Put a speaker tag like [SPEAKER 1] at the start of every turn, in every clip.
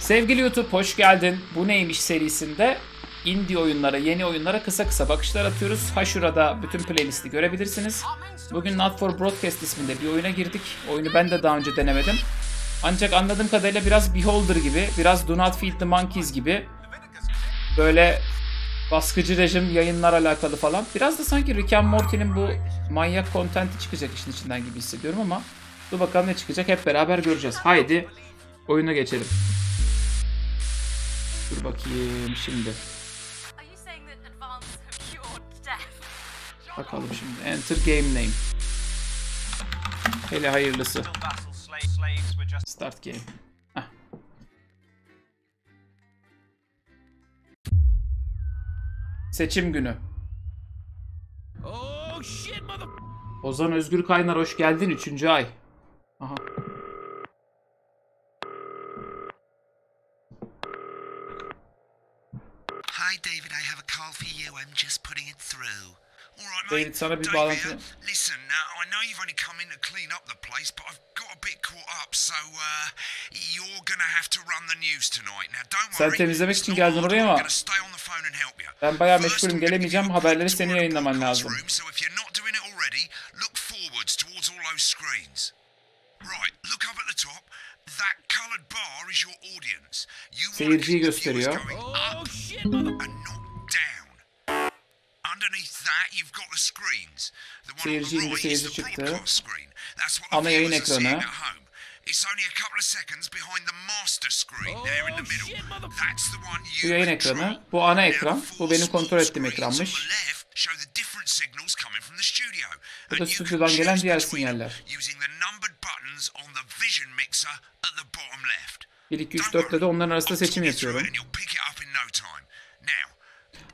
[SPEAKER 1] Sevgili YouTube hoş geldin. Bu neymiş serisinde indie oyunlara, yeni oyunlara kısa kısa bakışlar atıyoruz. Ha şurada bütün playlisti görebilirsiniz. Bugün Not For Broadcast isminde bir oyuna girdik. Oyunu ben de daha önce denemedim. Ancak anladığım kadarıyla biraz Beholder gibi, biraz Do Not Feed the Monkeys gibi böyle baskıcı rejim yayınlar alakalı falan. Biraz da sanki Rick and Morty'nin bu manyak content'i çıkacak işin içinden gibi hissediyorum ama dur bakalım ne çıkacak, hep beraber göreceğiz. Haydi oyuna geçelim. Dur bakayım şimdi. Bakalım şimdi. Enter game name. Hele hayırlısı. Start game. Heh. Seçim günü. Ozan Özgür Kaynar hoş geldin 3. ay. Aha.
[SPEAKER 2] Hi David, I have a call for you. I'm just putting it through. All right, mate.
[SPEAKER 1] David, sana bir bağlantı.
[SPEAKER 2] Listen, I know you've only come in to clean up the place, but I've got a bit caught up, so you're gonna have to run the news tonight. Now don't worry.
[SPEAKER 1] Sen temizlemek için geldin oraya ama ben bayağı meşgulüm, gelemeyeceğim. Haberleri senin yayınlaman lazım. Seyirciyi gösteriyor. Seyirci indi, seyirci çıktı. Ana yayın ekranı. Bu yayın ekranı, bu ana ekran, bu benim kontrol ettiğim ekranmış. Bu da stüdyodan gelen diğer sinyaller. 1, 2, 3, 4'te de onların arasında seçim yapıyorum.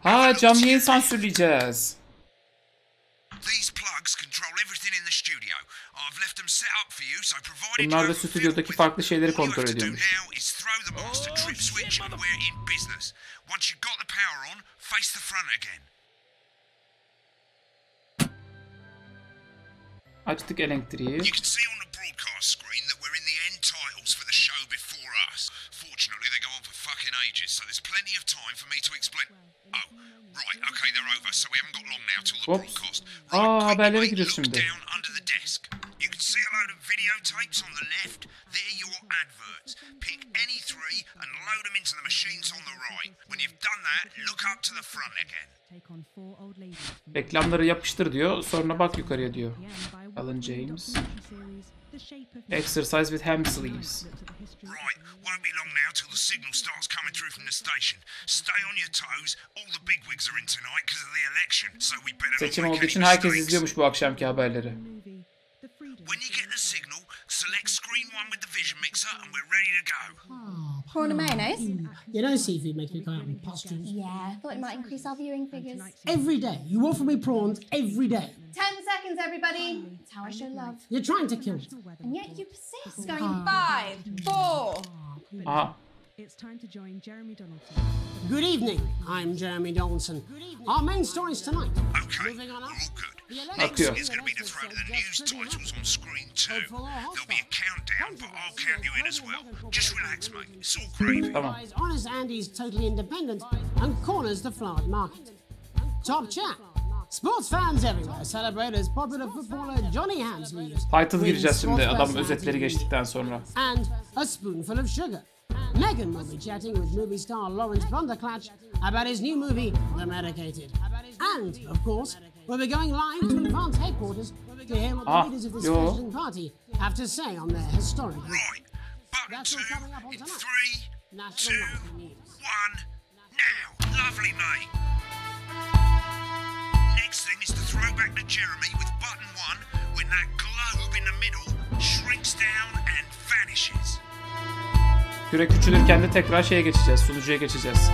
[SPEAKER 1] Ha, canlı yayın sansürleyeceğiz. Bunlar da stüdyodaki farklı şeyleri kontrol ediyormuş. Açtık elektriği. Ops. Aa, haberlere gidiyoruz şimdi. Reklamları yapıştır diyor. Sonra bak yukarıya diyor. Alan James. Exercise with ham sleeves. Right, won't be long now till the signal starts coming through from the station. Stay on your toes. All the bigwigs are in tonight because of the election, so we better. Seçim olduğu için herkes izliyormuş bu akşamki haberleri. When you get the signal, select screen 1 with the vision mixer and we're ready to go.
[SPEAKER 3] Prawn and mayonnaise?
[SPEAKER 4] You know seafood makes me go out in pustules.
[SPEAKER 3] Yeah, thought it might increase our viewing figures.
[SPEAKER 4] Every day. You offer me prawns every day.
[SPEAKER 3] 10 seconds, everybody. That's how I show love.
[SPEAKER 4] You're trying to kill me.
[SPEAKER 3] And yet you persist. Going 5, 4.
[SPEAKER 1] Aha.
[SPEAKER 5] It's time to join Jeremy Donaldson.
[SPEAKER 4] Good evening. I'm Jeremy Donaldson. Our main stories tonight.
[SPEAKER 2] Okay, we're all good. Next is going to be the throw to the news titles on screen 2. There'll be a countdown, but I'll count you in as well. Just relax, mate. It's all gravy.
[SPEAKER 1] Tamam.
[SPEAKER 4] Honest Andy's totally independent and corners the flowered market. Top chat. Sports fans everywhere celebrate as popular footballer Johnny Hamsley's
[SPEAKER 1] Title gireceğiz şimdi adam özetleri geçtikten sonra.
[SPEAKER 4] And a spoonful of sugar. Megan will be chatting with movie star Lawrence Blunderclatch about his new movie, The Medicated. And, of course, we'll be going live to Advance headquarters to hear what the leaders of the scheduling party have to say on their historic...
[SPEAKER 2] Right, button 2 in 3, 2, 1, now. Lovely, mate. Next thing is to throw back to Jeremy with button 1 when that globe in the middle shrinks down and vanishes.
[SPEAKER 1] Küre küçülürken de tekrar şeye geçeceğiz, sunucuya geçeceğiz.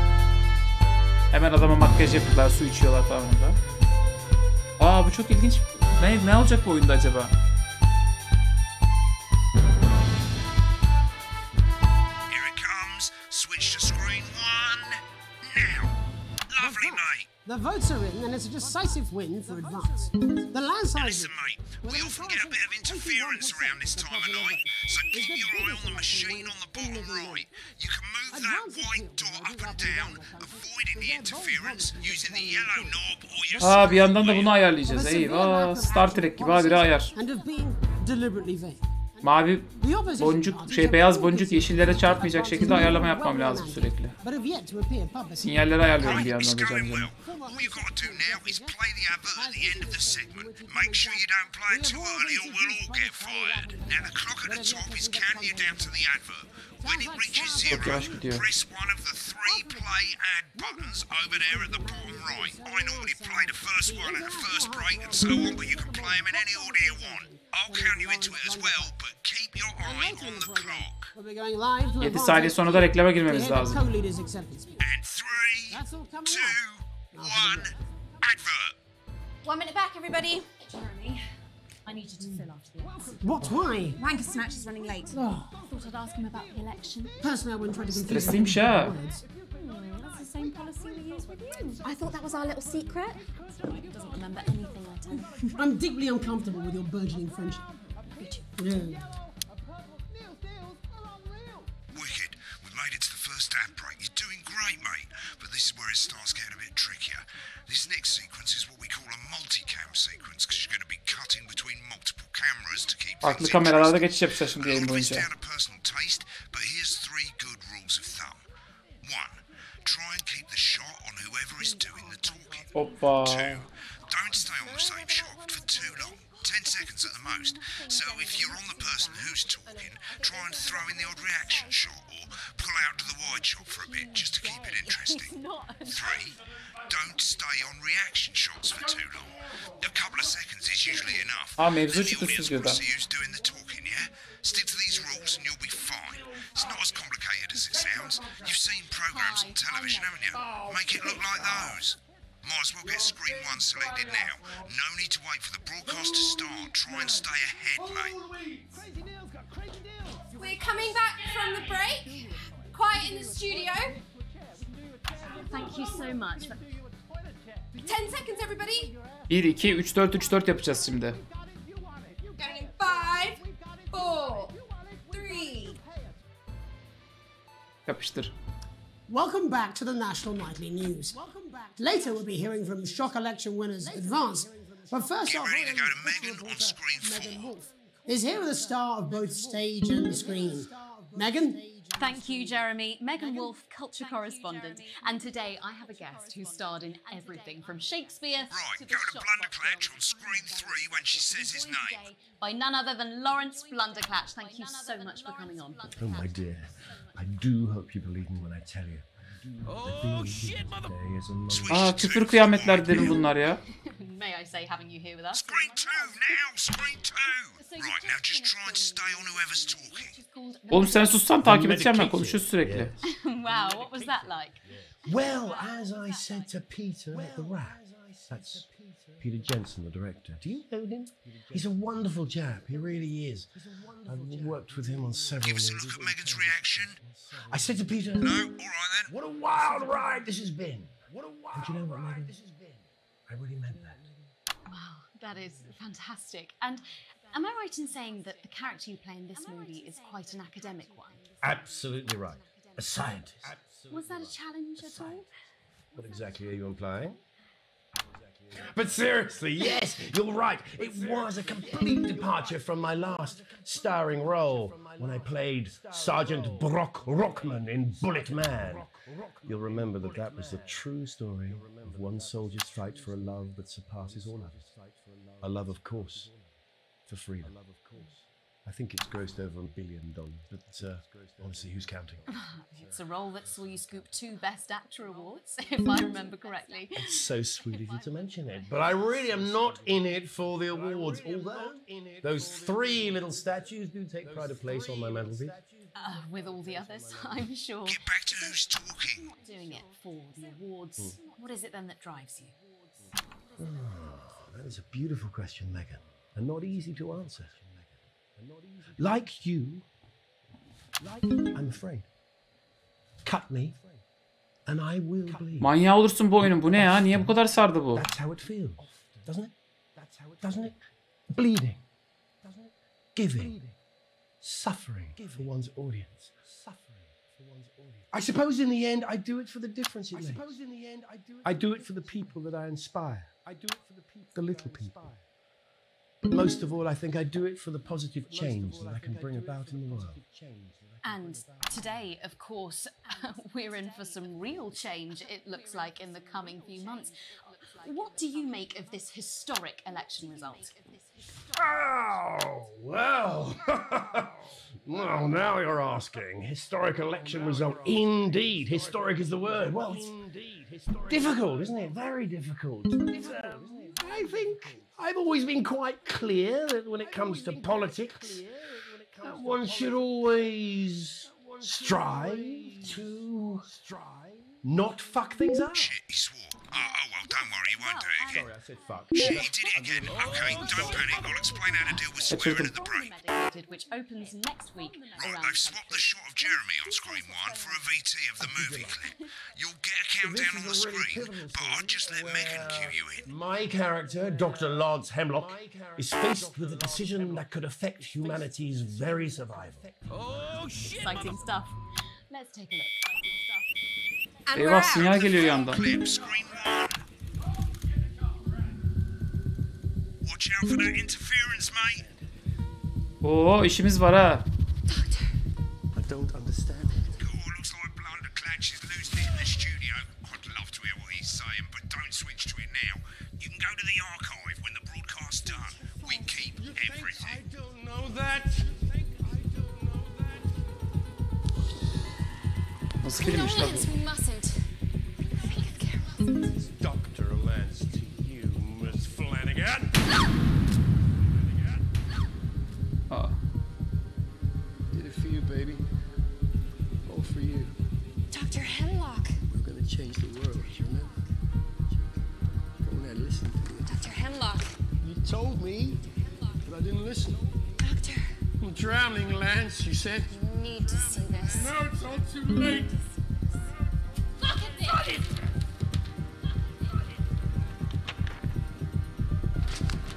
[SPEAKER 1] Hemen adama makyaj yapıyorlar, su içiyorlar falan da. Aa, bu çok ilginç. Ne olacak bu oyunda acaba?
[SPEAKER 2] Here it comes. Switch to screen 1 now. Lovely, mate.
[SPEAKER 4] The votes are in, and it's a decisive win for Advance. The landslide.
[SPEAKER 2] Listen, mate, we often get a bit of interference around this time of night, so keep your eye on the machine on the bottom right. You can move that white dot up and down, avoiding the interference, using the yellow knob or your...
[SPEAKER 1] Aa, bir yandan da bunu ayarlayacağız. Eyvah, Star Trek gibi habire ayar.
[SPEAKER 4] And of being deliberately vague.
[SPEAKER 1] Mavi boncuk, beyaz boncuk yeşillere çarpmayacak şekilde ayarlama yapmam lazım sürekli. Sinyalleri ayarlıyorum bir yandan hocam.
[SPEAKER 2] All you've got to do now is play the advert at the end of the segment. Make sure you don't play it too early or we'll all get fired. Now the clock at the top is counting you down to the advert. When it reaches 0, press one of the 3 play ad buttons over there at the bottom right. I normally play the first one at the first break and so on, but you can play them in any order you want. I'll count you into it as well, but keep your eye on the clock.
[SPEAKER 1] 7 saniye sonra da reklama girmemiz lazım.
[SPEAKER 2] And 3, 2, 1, advert.
[SPEAKER 3] 1 minute back, everybody.
[SPEAKER 5] Jeremy, I need you to fill after the episode.
[SPEAKER 4] What? Why?
[SPEAKER 3] Wanker Snatch is running late.
[SPEAKER 5] Thought I'd ask him about the election.
[SPEAKER 4] Personally, I wouldn't try to confuse
[SPEAKER 1] Stresliymiş ha.
[SPEAKER 5] That's the same policy we use with you.
[SPEAKER 3] I thought that was our little secret.
[SPEAKER 5] He doesn't remember anything I tell him.
[SPEAKER 4] I'm deeply uncomfortable with your burgeoning friendship. Yeah.
[SPEAKER 2] Wicked. We've made it to the first ad break. You're doing great, mate. But this is where it starts getting a bit trickier. This next sequence is what we call a multicam sequence because you're going to be cutting between multiple cameras to keep
[SPEAKER 1] Farklı
[SPEAKER 2] things
[SPEAKER 1] kameralarda
[SPEAKER 2] interesting.
[SPEAKER 1] geçiş yapacağız şimdi
[SPEAKER 2] A lot
[SPEAKER 1] yayın
[SPEAKER 2] of it's
[SPEAKER 1] boyunca.
[SPEAKER 2] down to personal taste, but here's 3 good rules of thumb. 1. Try and keep the shot on whoever is doing the talking.
[SPEAKER 1] Hoppa.
[SPEAKER 2] 2. Don't stay on the same shot for too long. 10 seconds at the most. So if you're on the person who's talking, try and throw in the odd reaction shot or pull out to the wide shot for a bit just to keep it interesting. 3. Don't stay on reaction shots for too long. A couple of seconds is usually enough.
[SPEAKER 1] Aa, mevzu
[SPEAKER 2] Then the
[SPEAKER 1] çıktı
[SPEAKER 2] audience
[SPEAKER 1] stüdyoda.
[SPEAKER 2] wants to see who's doing the talking, yeah? Stick to these rules and you'll be fine. It's not as complicated as it sounds. You've seen programs on television, haven't you? Make it look like those. Might as well get screen 1 selected now. No need to wait for the broadcast to start. Try and stay ahead, mate.
[SPEAKER 3] We're coming back from the break. Quiet in the studio.
[SPEAKER 5] Thank you so much.
[SPEAKER 3] 10 seconds, everybody.
[SPEAKER 1] 1, 2, 3, 4, 3, 4 yapacağız şimdi.
[SPEAKER 3] Going in 5, 4, 3.
[SPEAKER 1] Yapıştır.
[SPEAKER 4] Welcome back to the National Nightly News. Later, we'll be hearing from shock election winners Advance. But first
[SPEAKER 2] Get
[SPEAKER 4] off,
[SPEAKER 2] ready to go to Megan on screen 4.
[SPEAKER 4] is here with the star of both stage and the screen. Megan?
[SPEAKER 6] Thank you, Jeremy. Megan Wolf, culture correspondent. And today I have a guest who starred in everything from Shakespeare
[SPEAKER 2] Right,
[SPEAKER 6] to
[SPEAKER 2] go
[SPEAKER 6] the
[SPEAKER 2] to Blunderclatch on screen 3 when she says his name.
[SPEAKER 6] by none other than Lawrence Blunderclatch. Thank you so much for coming on.
[SPEAKER 7] Oh, my dear. I do hope you believe me when I tell you. Oh, shit, mother...
[SPEAKER 1] Aa, küfür kıyametler derim bunlar ya.
[SPEAKER 6] May I say having you here with us?
[SPEAKER 2] Screen 2 now, screen 2. Right, now just try and stay on whoever's talking.
[SPEAKER 1] Oğlum sen sussan takip edeceğim ben, konuşuyoruz sürekli.
[SPEAKER 6] Wow, what was that like?
[SPEAKER 7] Well, as I said to Peter at the Rat, that's Peter Jensen, the director. Do you know him? He's a wonderful chap, he really is. I've worked with him on several
[SPEAKER 2] Give us a
[SPEAKER 7] movies.
[SPEAKER 2] look at Megan's reaction.
[SPEAKER 7] I said to Peter,
[SPEAKER 2] No, all right then.
[SPEAKER 7] what a wild ride this has been. And you know what, Megan? I really meant that.
[SPEAKER 6] Wow, that is fantastic. And am I right in saying that the character you play in this movie is quite an academic one?
[SPEAKER 7] Absolutely right. A scientist.
[SPEAKER 6] Was that a challenge at all?
[SPEAKER 7] What exactly are you implying? But seriously, yes, you're right. It was a complete departure from my last starring role when I played Sergeant Brock Rockman in Bullet Man. You'll remember that that was the true story of one soldier's fight for a love that surpasses all others. A love, of course, for freedom. I think it's grossed over $1 billion, but honestly, who's counting?
[SPEAKER 6] It's a role that saw you scoop 2 Best Actor awards, if I remember correctly.
[SPEAKER 7] It's so sweet of you to mention it, but I really am not in it for the awards, although those 3 little statues do take pride of place on my mantelpiece.
[SPEAKER 6] With all the others, I'm sure.
[SPEAKER 2] Get back to who's talking.
[SPEAKER 6] Doing it for the awards. What is it then that drives you?
[SPEAKER 7] That is a beautiful question, Megan, and not easy to answer. Like you, I'm afraid. Cut me, and I will bleed.
[SPEAKER 1] Manyağı olursun bu oyunun. Bu ne ya? Niye bu kadar sardı bu?
[SPEAKER 7] That's how it feels, doesn't it? Doesn't it? Bleeding, giving, suffering for one's audience. I suppose in the end, I do it for the difference it makes. I do it for the people that I inspire. The little people. But most of all, I think I do it for the positive change that I can bring about in the world.
[SPEAKER 6] And today, of course, we're in for some real change, it looks like, in the coming few months. What do you make of this historic election result?
[SPEAKER 7] Oh, well. Well, now you're asking. Historic election result. Indeed. Historic is the word. Well, it's difficult, isn't it? Very difficult. I think I've always been quite clear that when it comes to politics, one should always strive to not fuck things up.
[SPEAKER 2] Shit, he swore. Oh, well, don't worry, he won't do it again.
[SPEAKER 7] Sorry, I said fuck.
[SPEAKER 2] Shit, he did it again. Okay, don't panic. I'll explain how to deal with swearing at the break.
[SPEAKER 6] Which opens next week.
[SPEAKER 2] Right, they've swapped the shot of Jeremy on screen 1 for a VT of the movie clip. You'll get a countdown on the screen, but I'll just let Megan cue you in.
[SPEAKER 7] My character, Dr. Lance Hemlock, is faced with a decision that could affect humanity's very survival.
[SPEAKER 6] Oh, shit! Exciting stuff. Let's take a look.
[SPEAKER 1] Eyvah, sinyal geliyor yandan.
[SPEAKER 2] Clip, screen 1. Watch out for that interference, mate.
[SPEAKER 1] Oo, işimiz var ha.
[SPEAKER 7] I don't understand.
[SPEAKER 2] Oh, looks like Blunderclatch is losing it in the studio. I'd love to hear what he's saying, but don't switch to it now. You can go to the archive when the broadcast's done. We keep everything.
[SPEAKER 7] I don't know that.
[SPEAKER 1] Nasıl filmmiş lan bu?
[SPEAKER 6] We mustn't.
[SPEAKER 7] Dr. Lance to you, Miss Flanagan.
[SPEAKER 1] Aa.
[SPEAKER 8] Did it for you, baby. All for you.
[SPEAKER 3] Dr. Hemlock.
[SPEAKER 8] We're gonna change the world, you remember? Go ahead, listen to you.
[SPEAKER 3] Dr. Hemlock.
[SPEAKER 8] You told me, but I didn't listen.
[SPEAKER 3] Doctor.
[SPEAKER 8] I'm drowning, Lance, you said.
[SPEAKER 3] You need to see this.
[SPEAKER 8] Now it's all too late.
[SPEAKER 3] Look at this!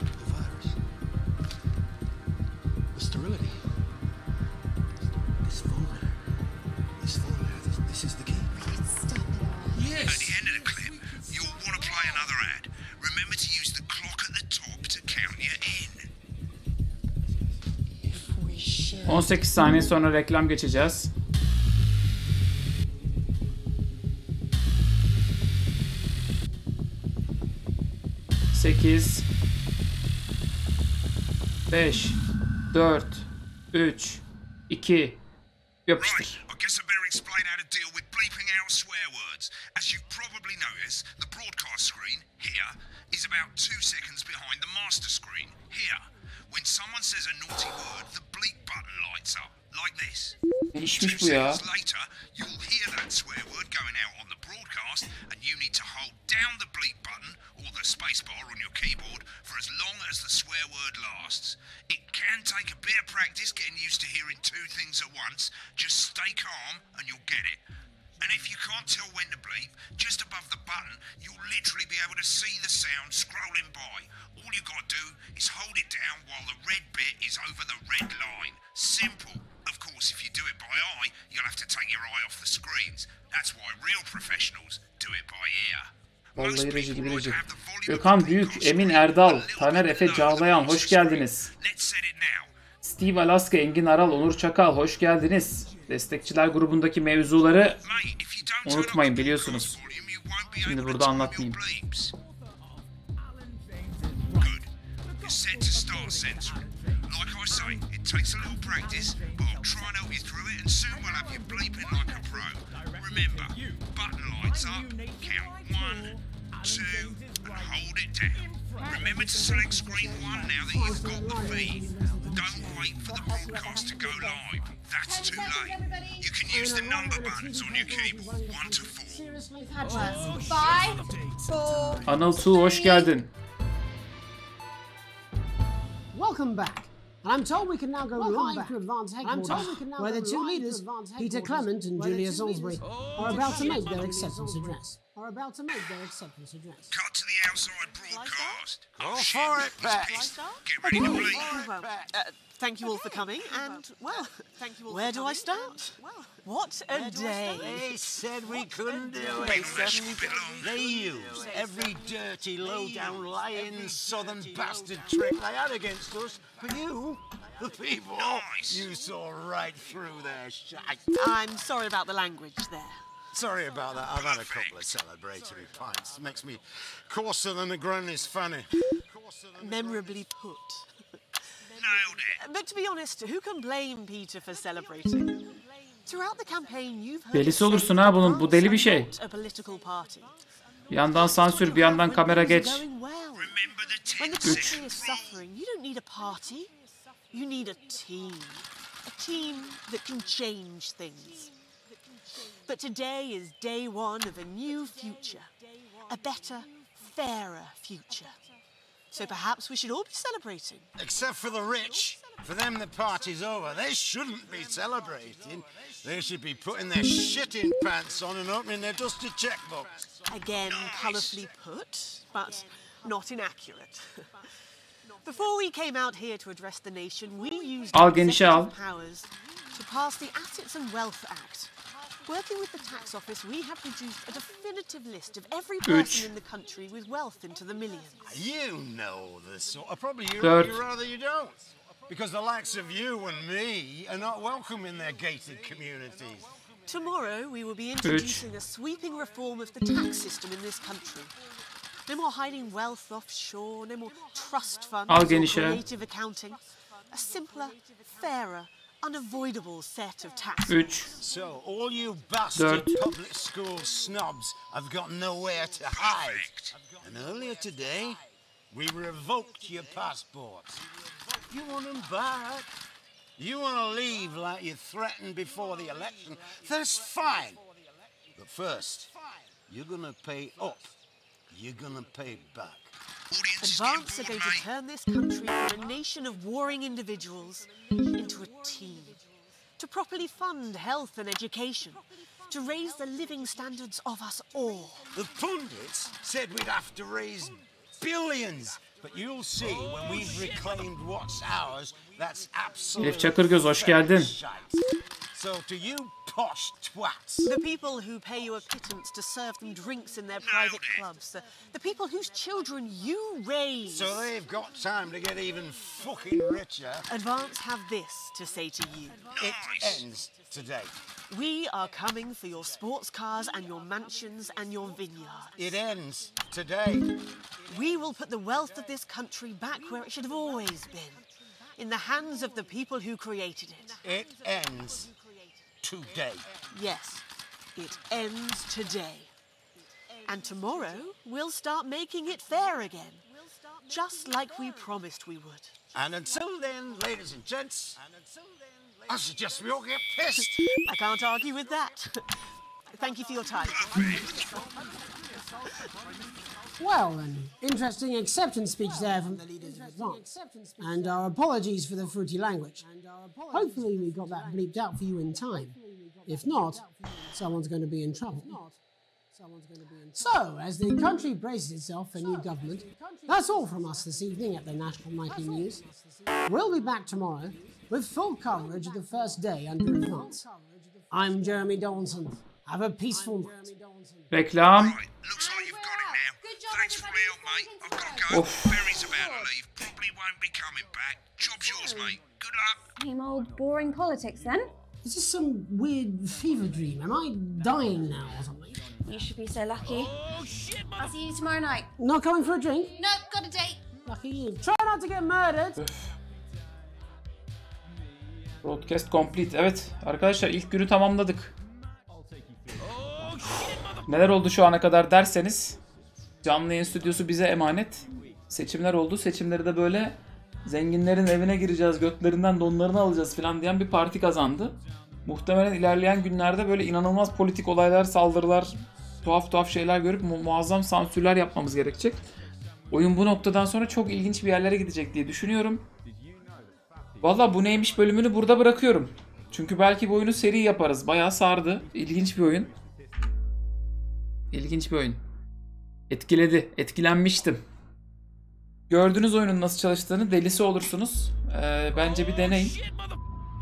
[SPEAKER 8] The virus. The sterility. This formula. This is the key.
[SPEAKER 3] Stop it all.
[SPEAKER 8] Yes!
[SPEAKER 2] At the end of the clip, you'll want to play another ad. Remember to use the clock at the top to count you in.
[SPEAKER 8] If we share
[SPEAKER 1] 18 saniye sonra reklam geçeceğiz. Sekiz, 5, 4, 3, 2, yapıştır.
[SPEAKER 2] Right, I guess I better explain how to deal with bleeping out swear words. As you've probably noticed, the broadcast screen, here, is about 2 seconds behind the master screen, here. When someone says a naughty word, the bleep button lights up, like this.
[SPEAKER 1] Ne
[SPEAKER 2] 2
[SPEAKER 1] işmiş bu ya?
[SPEAKER 2] seconds later, you'll hear that swear word going out on the broadcast, and you need to hold down the bleep button or the space bar on your keyboard for as long as the swear word lasts. It can take a bit of practice getting used to hearing 2 things at once. Just stay calm and you'll get it. And if you can't tell when to bleep, just above the button, you'll literally be able to see the sound scrolling by. All you got to do is hold it down while the red bit is over the red line. Simple. Of course, if you do it by eye, you'll have to take your eye off the screens. That's why real professionals do it by ear.
[SPEAKER 1] Vallahi Rejide. Gökhan Büyük, Emin Erdal, Taner Efe Çağlayan, hoş geldiniz. Steve Alaska, Engin Aral, Onur Çakal, hoş geldiniz. Destekçiler grubundaki mevzuları unutmayın, biliyorsunuz. Şimdi burada anlatmayayım.
[SPEAKER 2] Like I say, it takes a little practice, but I'll try and help you through it, and soon we'll have you bleeping like a pro. Remember, button lights up, count 1, 2, and hold it down. Remember to select screen 1 now that you've got the feed. Don't wait for the broadcast to go live. That's too late. You can use the number buttons on your keyboard, 1 to 4.
[SPEAKER 3] 5, 4.
[SPEAKER 1] Anıl Tuğ, hoş geldin.
[SPEAKER 4] Welcome back. And I'm told we can now go live to Advance Headquarters, where the 2 leaders, Peter Clement and Julia Salisbury, are about to make their acceptance address. are about to make their acceptance address.
[SPEAKER 2] Cut to the outside broadcast.
[SPEAKER 9] Go
[SPEAKER 2] shit,
[SPEAKER 9] for it,
[SPEAKER 2] he's
[SPEAKER 9] Pat.
[SPEAKER 2] pissed. Get ready to bleed.
[SPEAKER 9] Well, thank you all for coming, and, well, where do I start? What a day.
[SPEAKER 10] They said we couldn't do
[SPEAKER 9] They
[SPEAKER 10] it.
[SPEAKER 9] certainly did.
[SPEAKER 10] They used every dirty, low-down, lying, southern bastard trick they had against us. But you, the people,
[SPEAKER 2] Nice.
[SPEAKER 10] you saw right through their shite.
[SPEAKER 9] I'm sorry about the language there.
[SPEAKER 10] Sorry about that. I've had a couple of celebratory pints. Makes me coarser than a granny's fanny.
[SPEAKER 9] Memorably put.
[SPEAKER 2] Nailed it.
[SPEAKER 9] But to be honest, who can blame Peter for celebrating? Throughout the campaign, you've heard
[SPEAKER 1] Delisi
[SPEAKER 9] us say
[SPEAKER 1] olursun
[SPEAKER 9] that
[SPEAKER 1] ha bunun. Bu deli bir
[SPEAKER 9] Advance
[SPEAKER 1] şey.
[SPEAKER 9] are not a political party.
[SPEAKER 1] Bir yandan sansür, bir yandan kamera geç.
[SPEAKER 9] Going well.
[SPEAKER 2] Remember the
[SPEAKER 9] When the
[SPEAKER 2] 10
[SPEAKER 9] country is
[SPEAKER 2] second
[SPEAKER 9] suffering, you don't need a party. You need a team. A team that can change things. But today is day one of a new future. A better, fairer future. So perhaps we should all be celebrating.
[SPEAKER 10] Except for the rich. For them, the party's over. They shouldn't be celebrating. They should be putting their shitting pants on and opening their dusty checkbooks.
[SPEAKER 9] Again, colourfully put, but not inaccurate. Before we came out here to address the nation, we used
[SPEAKER 1] Al
[SPEAKER 9] our
[SPEAKER 1] genişe al.
[SPEAKER 9] executive powers to pass the Assets and Wealth Act. Working with the tax office, we have produced a definitive list of every person in the country with wealth into the millions.
[SPEAKER 10] You know the sort. Probably you
[SPEAKER 1] Third.
[SPEAKER 10] rather you don't. Because the likes of you and me are not welcome in their gated communities.
[SPEAKER 9] Tomorrow, we will be introducing a sweeping reform of the tax system in this country. No more hiding wealth offshore, no more trust funds
[SPEAKER 1] Al
[SPEAKER 9] or
[SPEAKER 1] genişe.
[SPEAKER 9] creative accounting. A simpler, fairer, unavoidable set of taxes.
[SPEAKER 1] 3.
[SPEAKER 10] So, all you bastard
[SPEAKER 1] Dört.
[SPEAKER 10] public school snobs have got nowhere to hide. And earlier today, we revoked your passports. You want them back? You want to leave like you threatened before the election? That's fine. But first, you're going to pay up. You're going to pay back.
[SPEAKER 2] Audience is
[SPEAKER 9] Advance are
[SPEAKER 2] getting
[SPEAKER 9] going
[SPEAKER 2] bored,
[SPEAKER 9] to
[SPEAKER 2] mate.
[SPEAKER 9] turn this country from a nation of warring individuals into a team. To properly fund health and education. To raise the living standards of us all.
[SPEAKER 10] The pundits said we'd have to raise billions. But you'll see when we've reclaimed what's ours, that's absolutely
[SPEAKER 1] Elif Çakırgöz, hoş geldin.
[SPEAKER 10] shite. So to you posh twats,
[SPEAKER 9] The people who pay you a pittance to serve them drinks in their private clubs. The people whose children you raise.
[SPEAKER 10] so they've got time to get even fucking richer.
[SPEAKER 9] Advance have this to say to you.
[SPEAKER 10] It ends today.
[SPEAKER 9] We are coming for your sports cars and your mansions and your vineyards.
[SPEAKER 10] It ends today.
[SPEAKER 9] We will put the wealth of this country back where it should have always been. In the hands of the people who created it.
[SPEAKER 10] It ends today.
[SPEAKER 9] Yes, it ends today. And tomorrow, we'll start making it fair again. Just like we promised we would.
[SPEAKER 10] And until then, ladies and gents, I suggest we all get pissed.
[SPEAKER 9] I can't argue with that. Thank you for your time.
[SPEAKER 4] Well, an interesting acceptance speech there from the leaders of Advance. And our apologies for the fruity language. Hopefully we got that bleeped out for you in time. If not, someone's going to be in trouble. So, as the country braces itself for new government, that's all from us this evening at the National Nightly News. We'll be back tomorrow with full coverage of the first day under Advance. I'm Jeremy Donaldson. Have a peaceful night.
[SPEAKER 1] Reklam.
[SPEAKER 2] Right, looks like you've got it now. Thanks for the help, mate. I've got to go. Barry's about to leave. Probably won't be coming back. Job's yours, mate. Good luck.
[SPEAKER 5] Same old boring politics then.
[SPEAKER 4] Is this some weird fever dream? Am I dying now or something?
[SPEAKER 5] You should be so lucky. I'll see you tomorrow night.
[SPEAKER 4] Not coming for a drink?
[SPEAKER 5] No, got a date.
[SPEAKER 4] Lucky you. Try not to get murdered.
[SPEAKER 1] Broadcast complete. Evet arkadaşlar ilk günü tamamladık. Neler oldu şu ana kadar derseniz canlı yayın stüdyosu bize emanet. Seçimler oldu. Seçimleri de böyle zenginlerin evine gireceğiz, göklerinden donlarını alacağız falan diyen bir parti kazandı. Muhtemelen ilerleyen günlerde böyle inanılmaz politik olaylar, saldırılar, tuhaf şeyler görüp muazzam sansürler yapmamız gerekecek. Oyun bu noktadan sonra çok ilginç bir yerlere gidecek diye düşünüyorum. Valla bu neymiş bölümünü burada bırakıyorum. Çünkü belki bu oyunu seri yaparız. Bayağı sardı. İlginç bir oyun. İlginç bir oyun. Etkiledi. Etkilenmiştim. Gördüğünüz oyunun nasıl çalıştığını delisi olursunuz. Bence bir deneyin.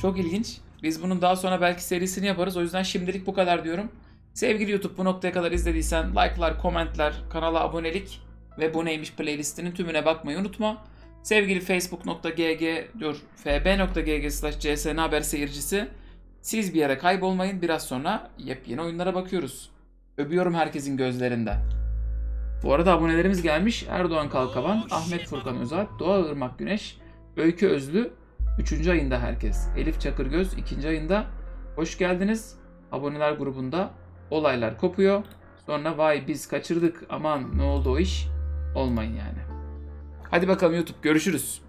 [SPEAKER 1] Çok ilginç. Biz bunun daha sonra belki serisini yaparız. O yüzden şimdilik bu kadar diyorum. Sevgili YouTube, bu noktaya kadar izlediysen like'lar, komentler, kanala abonelik ve bu neymiş playlistinin tümüne bakmayı unutma. Sevgili fb.gg/csn haber seyircisi, siz bir yere kaybolmayın. Biraz sonra yepyeni oyunlara bakıyoruz. Öpüyorum herkesin gözlerinden. Bu arada abonelerimiz gelmiş. Erdoğan Kalkavan, Ahmet Furkan Özalp, Doğa Irmak Güneş, Öykü Özlü 3. ayında herkes. Elif Çakırgöz 2. ayında. Hoş geldiniz. Aboneler grubunda olaylar kopuyor. Sonra vay biz kaçırdık, aman ne oldu o iş olmayın yani. Hadi bakalım YouTube, görüşürüz.